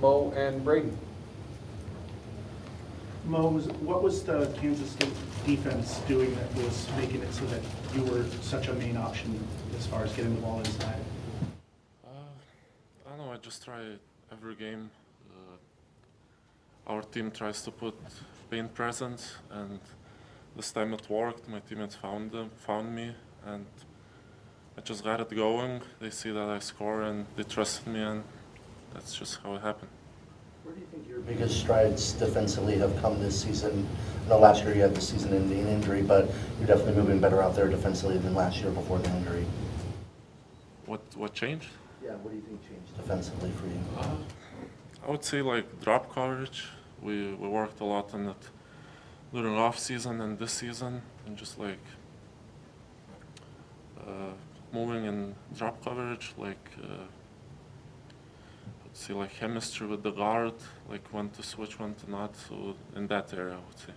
Mo and Braden. Mo, what was the Kansas State defense doing that was making it so that you were such a main option as far as getting the ball inside? I don't know, I just try every game. Our team tries to put paint presence, and this time it worked. My teammates found me, and I just got it going. They see that I score, and they trusted me, and that's just how it happened. Where do you think your biggest strides defensively have come this season? I know last year you had the season-ending injury, but you're definitely moving better out there defensively than last year before the injury. What changed? Yeah, what do you think changed defensively for you? I would say like drop coverage. We worked a lot on it during off season and this season, and just like moving in drop coverage, like I'd say like chemistry with the guard, like when to switch, when to not. So in that area, I would say.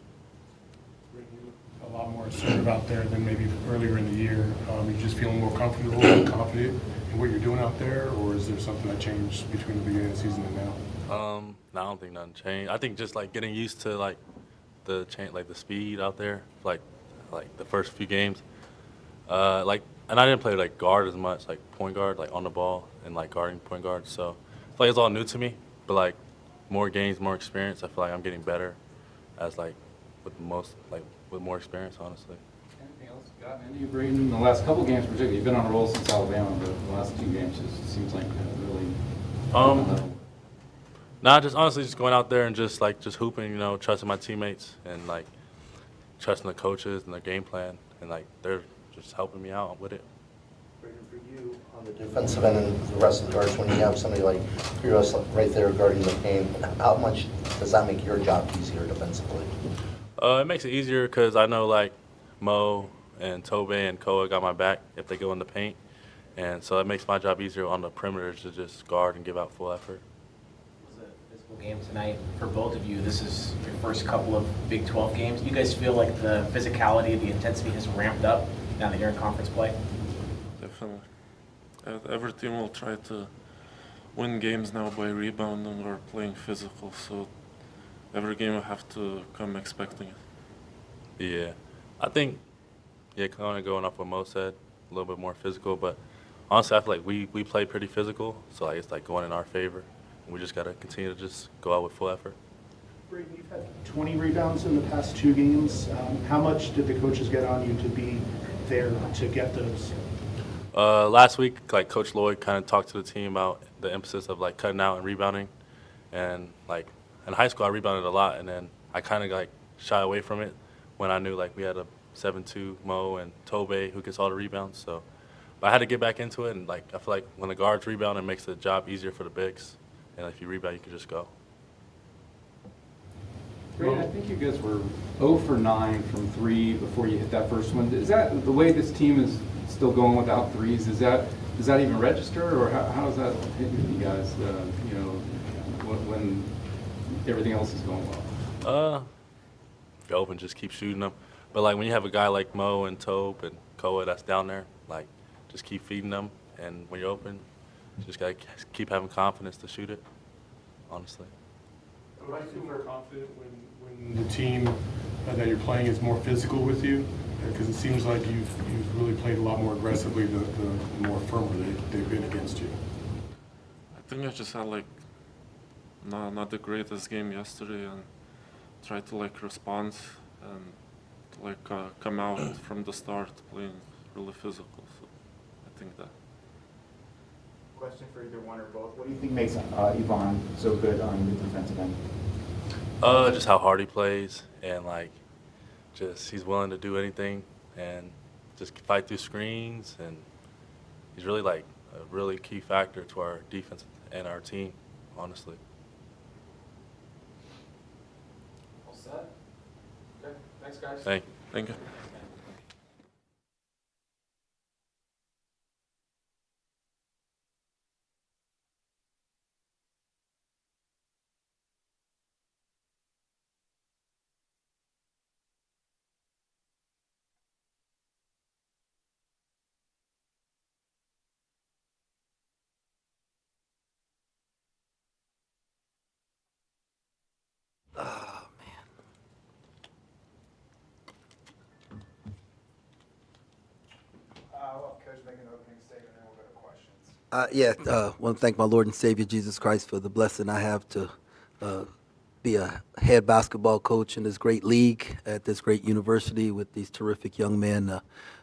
A lot more assertive out there than maybe earlier in the year. You just feeling more comfortable and confident in what you're doing out there, or is there something that changed between the beginning of the season and now? No, I don't think nothing changed. I think just like getting used to like the speed out there, like the first few games. And I didn't play like guard as much, like point guard, like on the ball and like guarding point guard. So it's like it's all new to me. But like more games, more experience. I feel like I'm getting better as like with more experience, honestly. Anything else gotten into you, Braden? In the last couple games, particularly, you've been on a roll since Alabama, but the last 2 games just seems like really. Nah, just honestly just going out there and just hooping, trusting my teammates and like trusting the coaches and their game plan, and like they're just helping me out with it. Braden, for you on the defensive end and the rest of the guards, when you have somebody like Kyrgios right there guarding the paint, how much does that make your job easier defensively? It makes it easier because I know like Mo and Tobe and Koa got my back if they go in the paint, and so it makes my job easier on the perimeter to just guard and give out full effort. It was a physical game tonight for both of you. This is your first couple of Big 12 games. You guys feel like the physicality, the intensity has ramped up now that you're in conference play? Definitely. Every team will try to win games now by rebounding or playing physical. So every game I have to come expecting it. Yeah, I think, kind of going off what Mo said, a little bit more physical, but honestly, I feel like we play pretty physical, so like it's like going in our favor, and we just got to continue to just go out with full effort. Braden, you've had 20 rebounds in the past 2 games. How much did the coaches get on you to be there to get those? Last week, like Coach Lloyd kind of talked to the team about the emphasis of like cutting out and rebounding, and like in high school I rebounded a lot, and then I kind of like shy away from it when I knew like we had a 7-2 Mo and Tobe who gets all the rebounds. So, but I had to get back into it, and like I feel like when the guards rebound, it makes the job easier for the bigs, and if you rebound, you can just go. Braden, I think you guys were 0 for 9 from 3 before you hit that first one. Is that the way this team is still going without threes? Does that even register, or how does that hit you guys? When everything else is going well. If you're open, just keep shooting them. But like when you have a guy like Mo and Tobe and Koa that's down there, like just keep feeding them. And when you're open, you just gotta keep having confidence to shoot it. Honestly. Do I feel more confident when the team that you're playing is more physical with you? Because it seems like you've really played a lot more aggressively the more firmer they've been against you. I think I just had like not the greatest game yesterday, and tried to like respond and like come out from the start playing really physical. So I think that. Question for either one or both. What do you think makes Ivan so good on the defensive end? Just how hard he plays, and like just he's willing to do anything and just fight through screens, and he's really like a really key factor to our defense and our team, honestly. All set? Okay, thanks guys. Thank you. Coach, make an opening statement, and we'll go to questions. Want to thank my Lord and Savior Jesus Christ for the blessing I have to be a head basketball coach in this great league at this great university with these terrific young men.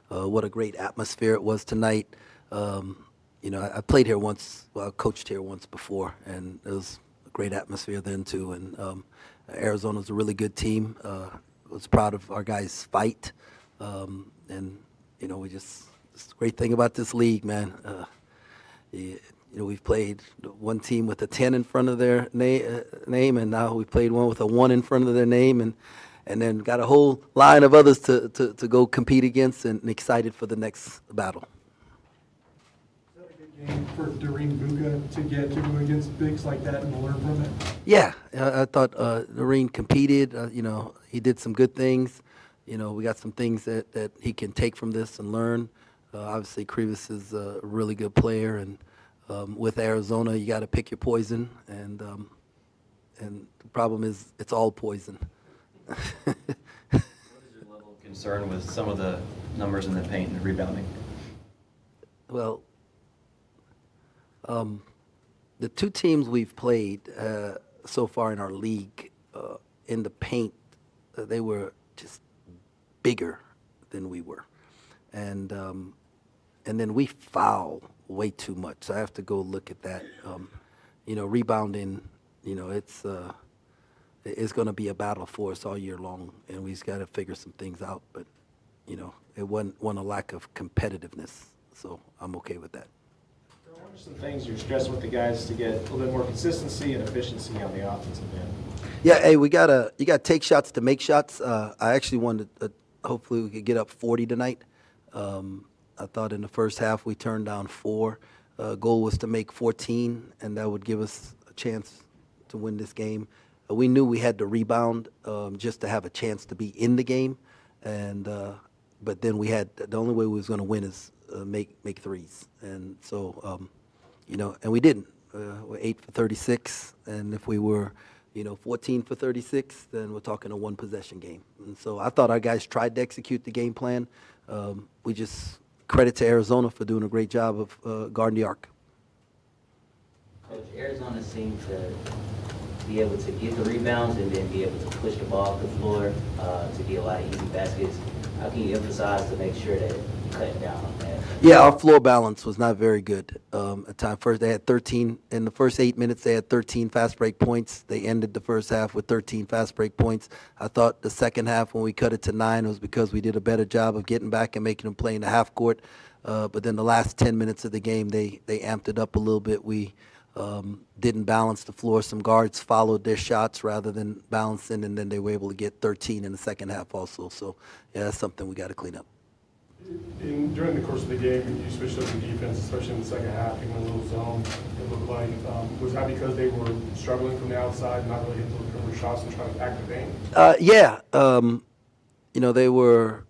What a great atmosphere it was tonight. I played here once, well, I coached here once before, and it was a great atmosphere then too. And Arizona's a really good team. Was proud of our guys' fight, and it's the great thing about this league, man. We've played one team with a 10 in front of their name, and now we played one with a 1 in front of their name, and then got a whole line of others to go compete against, and excited for the next battle. Is that a good game for Doreen Buga to get to go against bigs like that and learn from it? Yeah, I thought Doreen competed. He did some good things. We got some things that he can take from this and learn. Obviously, Krivas is a really good player, and with Arizona, you got to pick your poison, and the problem is it's all poison. What is your level of concern with some of the numbers in the paint and rebounding? Well, the two teams we've played so far in our league in the paint, they were just bigger than we were, and then we foul way too much. So I have to go look at that. Rebounding, it's going to be a battle for us all year long, and we just got to figure some things out. But it wasn't a lack of competitiveness, so I'm okay with that. What are some things you're stressing with the guys to get a little bit more consistency and efficiency on the offensive end? Yeah, hey, you gotta take shots to make shots. I actually wanted hopefully we could get up 40 tonight. I thought in the first half we turned down 4. Goal was to make 14, and that would give us a chance to win this game. We knew we had to rebound just to have a chance to be in the game, and but then we had the only way we was going to win is make threes, and so and we didn't. We're 8 for 36, and if we were 14 for 36, then we're talking a 1-possession game. And so I thought our guys tried to execute the game plan. We just credit to Arizona for doing a great job of guarding the arc. Coach, Arizona seemed to be able to get the rebounds and then be able to push the ball up the floor to get a lot of easy baskets. How can you emphasize to make sure that you cut down on that? Yeah, our floor balance was not very good at time. First, they had 13 in the first 8 minutes. They had 13 fast break points. They ended the first half with 13 fast break points. I thought the second half, when we cut it to 9, was because we did a better job of getting back and making them play in the half court. But then the last 10 minutes of the game, they amped it up a little bit. We didn't balance the floor. Some guards followed their shots rather than balancing, and then they were able to get 13 in the second half also. So, yeah, that's something we got to clean up. During the course of the game, you switched up the defense, especially in the second half. You went a little zone, it looked like. Was that because they were struggling from the outside, not really hitting the shots and trying to pack the paint? Yeah. They were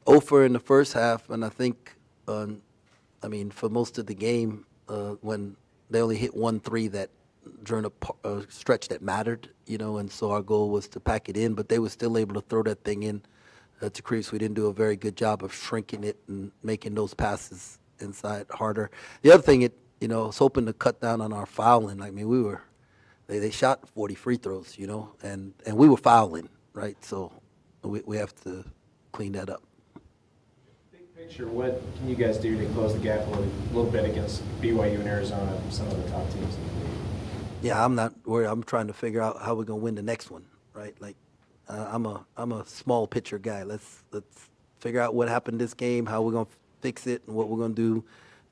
0 for in the first half, and I think, for most of the game, when they only hit 1 3 that during a stretch that mattered, and so our goal was to pack it in, but they were still able to throw that thing in to Crease. We didn't do a very good job of shrinking it and making those passes inside harder. The other thing, I was hoping to cut down on our fouling. They shot 40 free throws, and we were fouling, right? So we have to clean that up. Big picture, what can you guys do to close the gap a little bit against BYU and Arizona, some of the top teams in the league? Yeah, I'm not worried. I'm trying to figure out how we're gonna win the next one, right? I'm a small picture guy. Let's figure out what happened this game, how we're gonna fix it, and what we're gonna do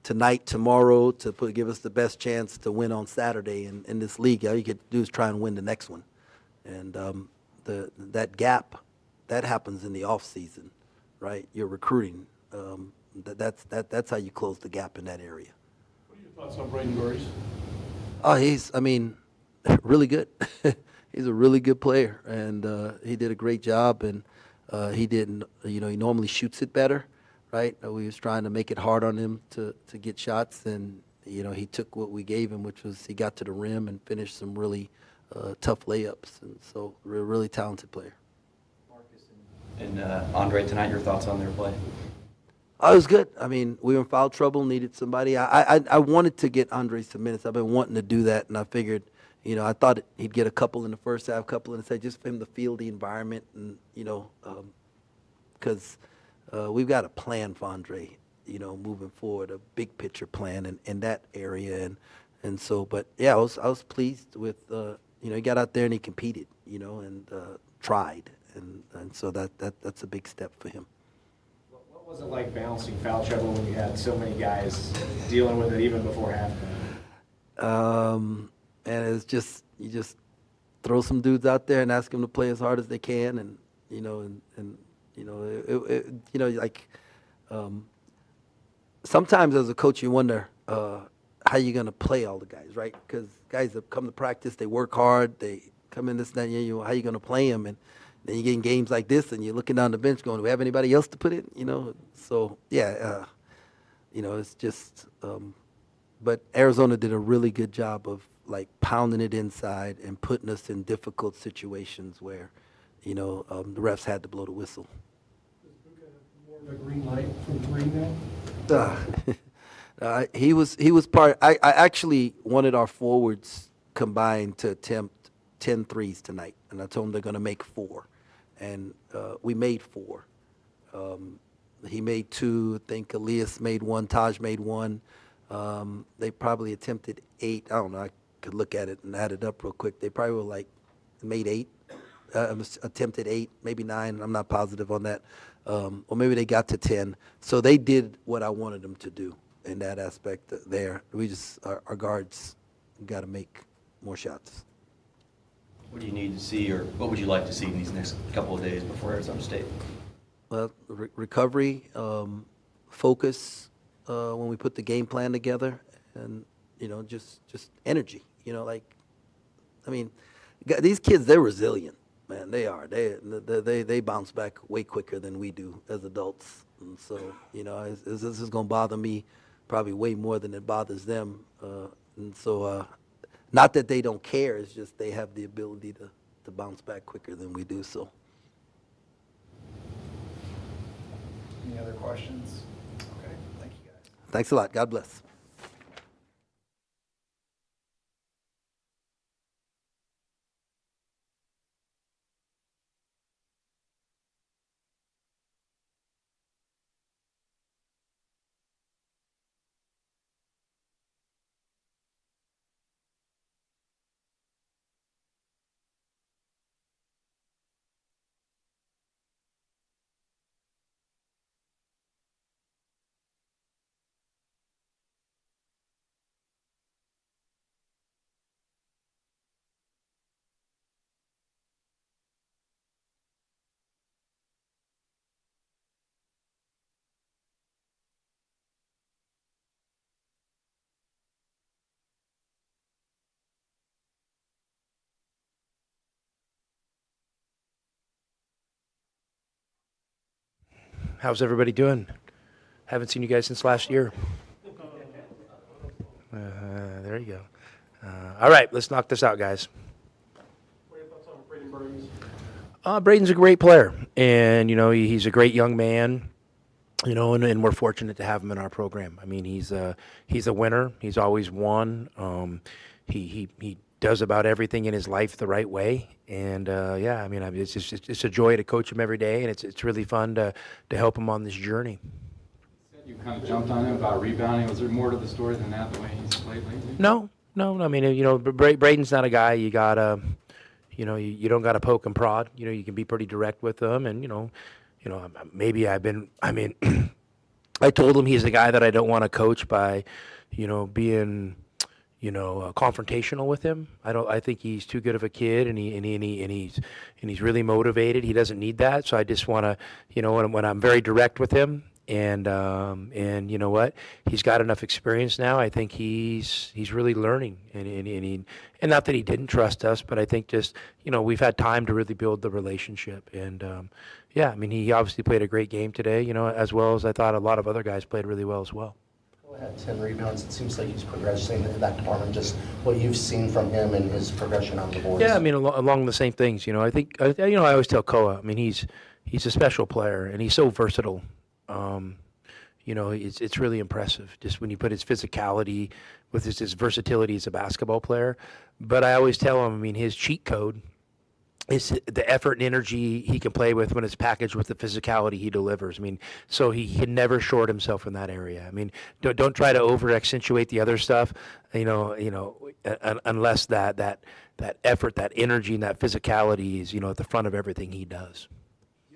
tonight, tomorrow to give us the best chance to win on Saturday in this league. All you could do is try and win the next one, and that gap that happens in the off season, right? You're recruiting. That's how you close the gap in that area. What are your thoughts on Braden Burries? Oh, he's really good. He's a really good player, and he did a great job. And he didn't, he normally shoots it better, right? We was trying to make it hard on him to get shots, and he took what we gave him, which was he got to the rim and finished some really tough layups. And so, really talented player. Marcus and Andre tonight, your thoughts on their play? Oh, it was good. I mean, we were in foul trouble, needed somebody. I wanted to get Andre some minutes. I've been wanting to do that, and I figured, I thought he'd get a couple in the first half, couple in the second, just for him to feel the environment, and because we've got a plan for Andre, moving forward, a big picture plan in that area, and so. But yeah, I was pleased with, he got out there and he competed, and tried, and so that's a big step for him. What was it like balancing foul trouble when you had so many guys dealing with it even before halftime? And it's just, you just throw some dudes out there and ask them to play as hard as they can, and sometimes as a coach you wonder how you're going to play all the guys, right? Because guys that come to practice, they work hard, they come in this, that, and how you going to play them, and then you get in games like this, and you're looking down the bench going, do we have anybody else to put in? So yeah, it's just. But Arizona did a really good job of pounding it inside and putting us in difficult situations where, the refs had to blow the whistle. Does Buka have more of a green light from 3 now? He was part. I actually wanted our forwards combined to attempt 10 threes tonight, and I told them they're going to make 4, and we made 4. He made 2. I think Elias made 1. Taj made 1. They probably attempted 8. I don't know. I could look at it and add it up real quick. They probably were made 8. Attempted 8, maybe 9. I'm not positive on that. Or maybe they got to 10. So they did what I wanted them to do in that aspect there. We just, our guards got to make more shots. What do you need to see, or what would you like to see in these next couple of days before Arizona State? Well, recovery, focus when we put the game plan together, and just energy. These kids, they're resilient, man. They are. They bounce back way quicker than we do as adults. And so, this is going to bother me probably way more than it bothers them. And so, not that they don't care, it's just they have the ability to bounce back quicker than we do. So. Any other questions? Okay, thank you guys. Thanks a lot. God bless. How's everybody doing? Haven't seen you guys since last year. There you go. All right, let's knock this out, guys. What are your thoughts on Braden Burns? Braden's a great player, and he's a great young man. And we're fortunate to have him in our program. I mean, he's a winner. He's always won. He does about everything in his life the right way, and it's a joy to coach him every day, and it's really fun to help him on this journey. You kind of jumped on him about rebounding. Was there more to the story than that, the way he's played lately? No. I mean, Braden's not a guy you gotta, you don't gotta poke and prod. You can be pretty direct with him, and maybe I told him he's a guy that I don't want to coach by, being confrontational with him. I think he's too good of a kid, and he's really motivated. He doesn't need that. So I just want to, when I'm very direct with him, and you know what, he's got enough experience now. I think he's really learning, and not that he didn't trust us, but I think just we've had time to really build the relationship. And I mean, he obviously played a great game today, as well as I thought a lot of other guys played really well as well. Had 10 rebounds. It seems like he's progressing in that department. Just what you've seen from him and his progression on the boards. Yeah, I mean, along the same things. I think I always tell Koa. I mean, he's a special player, and he's so versatile. it's really impressive. Just when you put his physicality with his versatility as a basketball player. But I always tell him, I mean, his cheat code is the effort and energy he can play with when it's packaged with the physicality he delivers. I mean, so he can never short himself in that area. I mean, don't try to over accentuate the other stuff, unless that effort, that energy, and that physicality is, at the front of everything he does.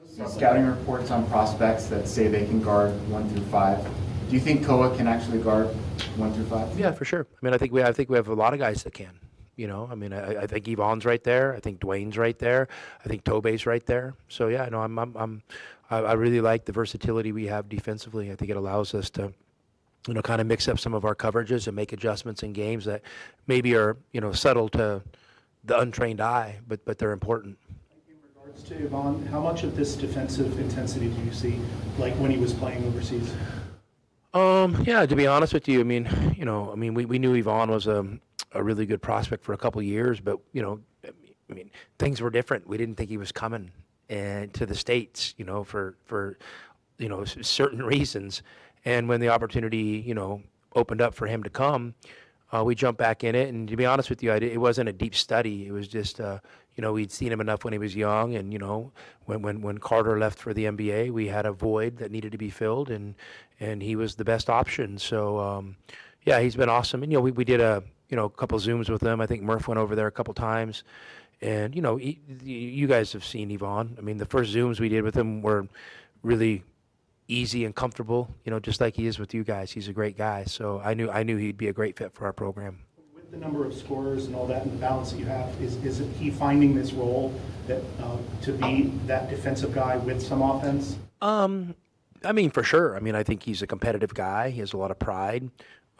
See scouting reports on prospects that say they can guard 1 through 5. Do you think Koa can actually guard 1 through 5? Yeah, for sure. I mean, I think we have a lot of guys that can. I mean, I think Yvonne's right there. I think Dwayne's right there. I think Tobey's right there. So yeah, no, I really like the versatility we have defensively. I think it allows us to, kind of mix up some of our coverages and make adjustments in games that maybe are, subtle to the untrained eye, but they're important. In regards to Yvonne, how much of this defensive intensity do you see, like when he was playing overseas? Yeah, to be honest with you, I mean, we knew Yvonne was a really good prospect for a couple of years, but I mean, things were different. We didn't think he was coming to the States, for certain reasons. And when the opportunity, opened up for him to come, we jumped back in it. And to be honest with you, it wasn't a deep study. It was just, we'd seen him enough when he was young, and when Carter left for the NBA, we had a void that needed to be filled, and he was the best option. So yeah, he's been awesome. And we did a couple Zooms with him. I think Murph went over there a couple times, and you guys have seen Yvonne. I mean, the first Zooms we did with him were really easy and comfortable, just like he is with you guys. He's a great guy. So I knew he'd be a great fit for our program. With the number of scorers and all that and the balance that you have, is he finding this role that to be that defensive guy with some offense? I mean, for sure. I mean, I think he's a competitive guy. He has a lot of pride.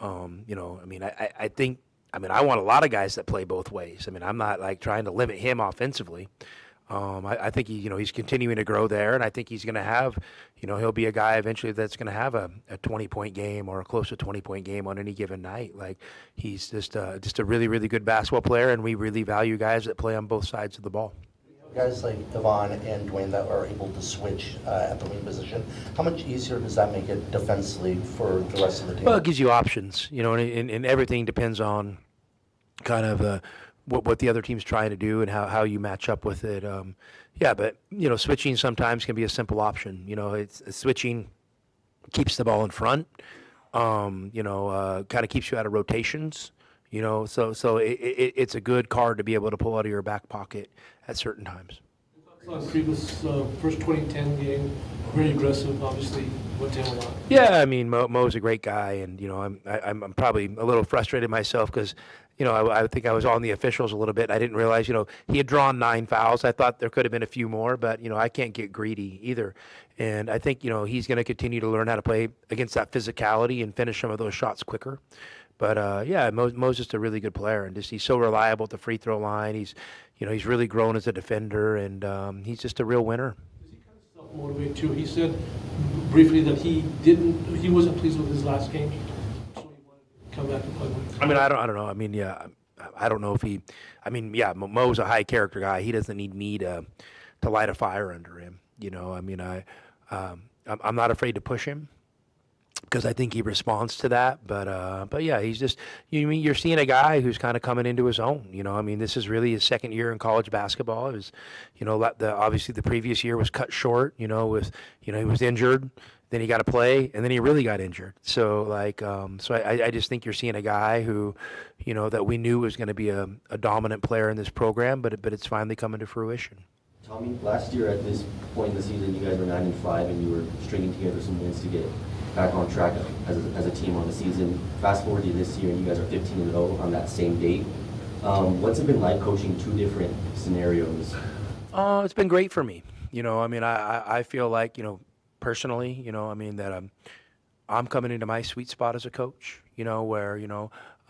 I mean, I think, I want a lot of guys that play both ways. I mean, I'm not like trying to limit him offensively. I think he's continuing to grow there, and I think he's going to have, he'll be a guy eventually that's going to have a 20-point game or a close to 20-point game on any given night. Like, he's just a really, really good basketball player, and we really value guys that play on both sides of the ball. Guys like Yvonne and Dwayne that are able to switch at the wing position, how much easier does that make it defensively for the rest of the team? Well, it gives you options, and everything depends on kind of what the other team's trying to do and how you match up with it. Yeah, but, switching sometimes can be a simple option. It's switching keeps the ball in front, kind of keeps you out of rotations. So it's a good card to be able to pull out of your back pocket at certain times. Previous first 2010 game, very aggressive, obviously went to him a lot. Yeah, I mean, Mo's a great guy, and I'm probably a little frustrated myself because I think I was on the officials a little bit. I didn't realize he had drawn 9 fouls. I thought there could have been a few more, but I can't get greedy either. And I think he's going to continue to learn how to play against that physicality and finish some of those shots quicker. But yeah, Mo's just a really good player, and he's so reliable at the free throw line. He's really grown as a defender, and he's just a real winner. Is he kind of self-motivated too? He said briefly that he wasn't pleased with his last game, so he wanted to come back and play with. I mean, I don't know. I mean, yeah, I don't know if he. I mean, yeah, Mo's a high character guy. He doesn't need me to light a fire under him. I mean, I'm not afraid to push him, because I think he responds to that. But yeah, he's just, you're seeing a guy who's kind of coming into his own. I mean, this is really his second year in college basketball. It was, obviously the previous year was cut short. He was injured, then he got to play, and then he really got injured. So I just think you're seeing a guy who, that we knew was going to be a dominant player in this program, but it's finally coming to fruition. Tommy, last year at this point in the season, you guys were 9-5, and you were stringing together some wins to get back on track as a team on the season. Fast forward to this year, and you guys are 15-0 on that same date. What's it been like coaching two different scenarios? It's been great for me. I mean, I feel like, personally, I mean, that I'm coming into my sweet spot as a coach, where,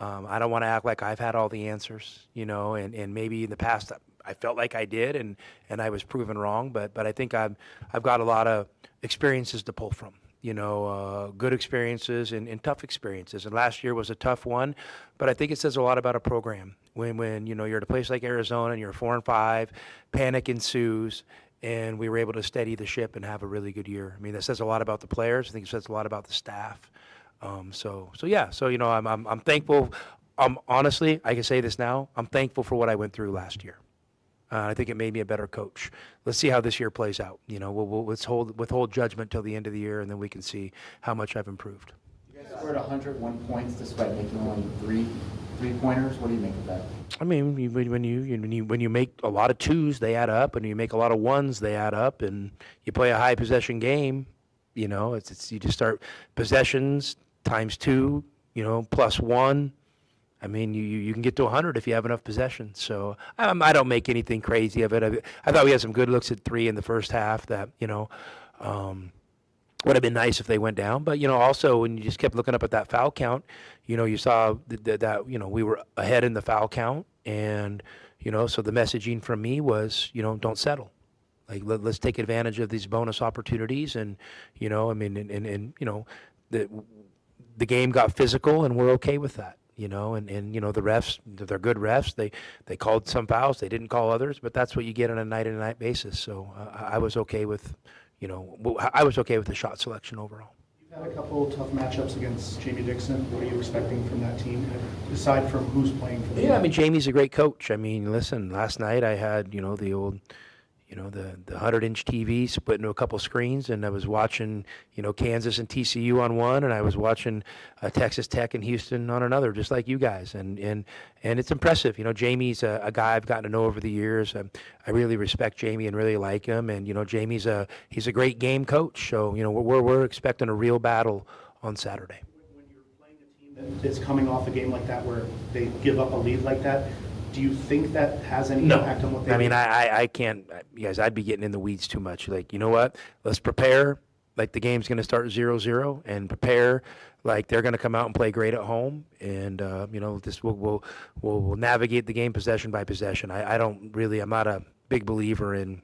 I don't want to act like I've had all the answers, and maybe in the past I felt like I did, and I was proven wrong, but I think I've got a lot of experiences to pull from. Good experiences and tough experiences. And last year was a tough one, but I think it says a lot about a program. When you're at a place like Arizona and you're 4-5, panic ensues, and we were able to steady the ship and have a really good year. I mean, that says a lot about the players. I think it says a lot about the staff. So you know, I'm thankful. Honestly, I can say this now. I'm thankful for what I went through last year. I think it made me a better coach. Let's see how this year plays out. You know, we'll withhold judgment till the end of the year, and then we can see how much I've improved. You guys scored 101 points despite making only three-pointers. What do you make of that? I mean, when you make a lot of twos, they add up, and you make a lot of ones, they add up, and you play a high possession game. You know, it's you just start possessions times 2, you know, plus 1. I mean, you can get to 100 if you have enough possessions. So I don't make anything crazy of it. I thought we had some good looks at 3 in the first half that, you know, would have been nice if they went down. But, you know, also when you just kept looking up at that foul count, you know, you saw that you know, we were ahead in the foul count. And, you know, so the messaging from me was, you know, don't settle. Like, let's take advantage of these bonus opportunities. And, you know, I mean, and you know, the game got physical, and we're okay with that. You know, and you know, the refs, they're good refs. They called some fouls, they didn't call others, but that's what you get on a night-to-night basis. So I was okay with, you know, I was okay with the shot selection overall. You've had a couple tough matchups against Jamie Dixon. What are you expecting from that team, aside from who's playing for them? Yeah, I mean, Jamie's a great coach. I mean, listen, last night I had, you know, the old, you know, the 100-inch TV split into a couple screens, and I was watching, you know, Kansas and TCU on one, and I was watching Texas Tech and Houston on another, just like you guys. And it's impressive. You know, Jamie's a guy I've gotten to know over the years. I really respect Jamie and really like him. And, you know, he's a great game coach. So, you know, we're expecting a real battle on Saturday. When you're playing a team that's coming off a game like that where they give up a lead like that, do you think that has any impact on what they do? I mean, I can't, you guys, I'd be getting in the weeds too much. Like, you know what? Let's prepare like the game's going to start 0-0, and prepare like they're going to come out and play great at home. And, you know, this we'll navigate the game possession by possession. I'm not a big believer in,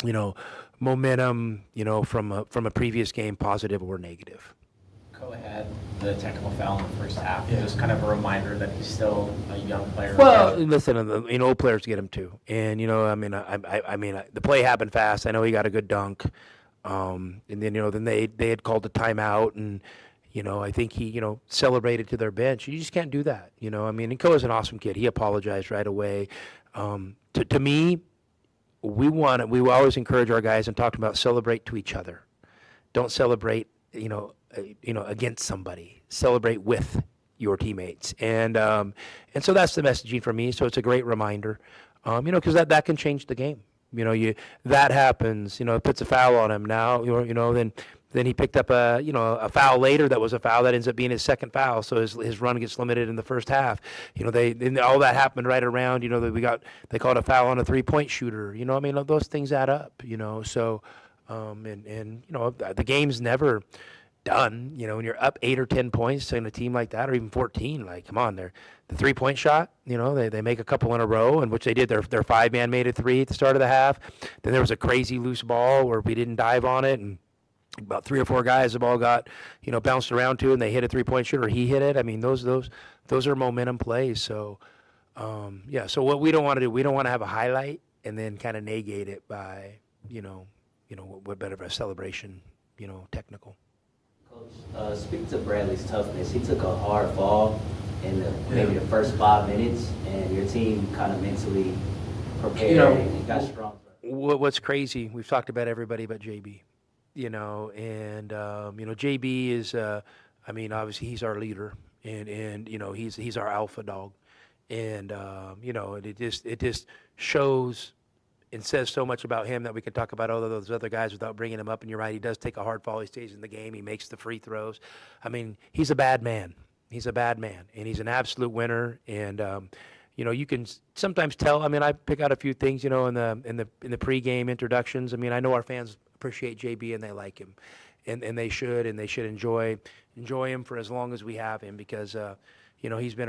you know, momentum, you know, from a previous game, positive or negative. Koa had the technical foul in the first half. It was kind of a reminder that he's still a young player. Well, listen, you know, old players get him too, and you know, I mean, the play happened fast. I know he got a good dunk, and then you know, then they had called a timeout, and you know, I think he, you know, celebrated to their bench. You just can't do that, you know. I mean, and Koa's an awesome kid. He apologized right away. To me, we always encourage our guys and talk about celebrate to each other. Don't celebrate, you know, against somebody. Celebrate with your teammates, and so that's the messaging for me. So it's a great reminder, you know, because that can change the game. You know, that happens. You know, puts a foul on him now. You know, then he picked up a foul later that was a foul that ends up being his second foul. So his run gets limited in the first half. You know, all that happened right around. You know, they called a foul on a 3-point shooter. You know, I mean, those things add up. You know, so and you know, the game's never done. You know, when you're up 8 or 10 points in a team like that, or even 14, like, come on, the 3-point shot, you know, they make a couple in a row, and which they did. Their 5-man made a 3 at the start of the half. Then there was a crazy loose ball where we didn't dive on it, and about 3 or 4 guys, the ball got, you know, bounced around to, and they hit a 3-point shooter. He hit it. I mean, those are momentum plays. So, yeah. So what we don't want to do, we don't want to have a highlight and then kind of negate it by, you know, what better of a celebration, you know, technical. Coach, speak to Bradley's toughness. He took a hard fall in maybe the first 5 minutes, and your team kind of mentally prepared, you know, and got strong. What's crazy, we've talked about everybody but JB, you know, and, you know, JB is, I mean, obviously he's our leader, and you know, he's our alpha dog. And, you know, it just shows and says so much about him that we can talk about all of those other guys without bringing him up. And you're right, he does take a hard fall. He stays in the game. He makes the free throws. I mean, he's a bad man. He's a bad man, and he's an absolute winner. And you know, you can sometimes tell. I mean, I pick out a few things, you know, in the pregame introductions. I mean, I know our fans appreciate JB and they like him, and they should enjoy him for as long as we have him, because you know, he's been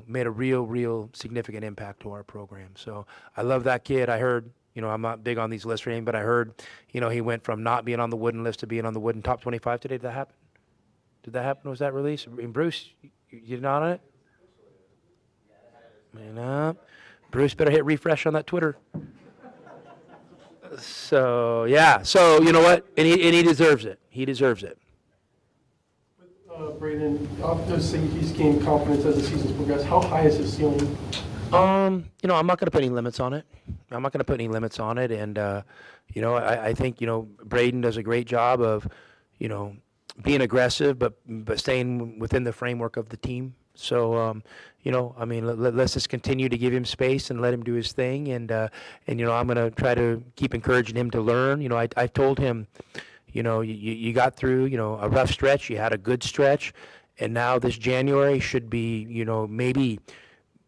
made a real significant impact to our program. So I love that kid. I heard, you know, I'm not big on these lists or anything, but I heard, you know, he went from not being on the Wooden list to being on the Wooden top 25 today. Did that happen? Was that released? And Bruce, you're not on it? Man, Bruce better hit refresh on that Twitter. So, yeah. So, you know what? And he deserves it. He deserves it. Braden, obviously he's gained confidence as the season's progressed. How high is his ceiling? I'm not going to put any limits on it. I'm not going to put any limits on it. And, I think, Braden does a great job of, being aggressive, but staying within the framework of the team. So, let's just continue to give him space and let him do his thing. And I'm going to try to keep encouraging him to learn. I told him, you got through, a rough stretch. You had a good stretch. And now this January should be, maybe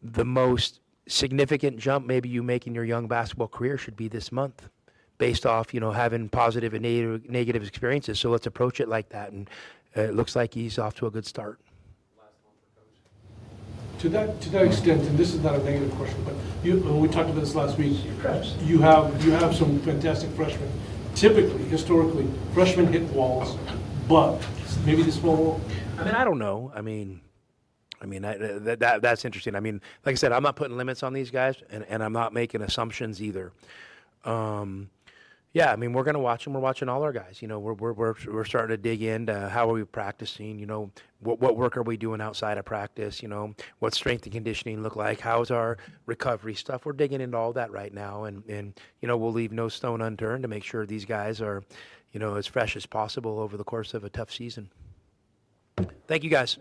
the most significant jump maybe you make in your young basketball career should be this month, based off, having positive and negative experiences. So let's approach it like that. And it looks like he's off to a good start. To that extent, and this is not a negative question, but we talked about this last week, you have some fantastic freshmen. Typically, historically, freshmen hit walls, but maybe the small wall. I don't know. That's interesting. Like I said, I'm not putting limits on these guys, and I'm not making assumptions either. We're going to watch them. We're watching all our guys. We're starting to dig into how are we practicing. What work are we doing outside of practice? What strength and conditioning look like? How's our recovery stuff? We're digging into all that right now, and we'll leave no stone unturned to make sure these guys are, as fresh as possible over the course of a tough season. Thank you, guys.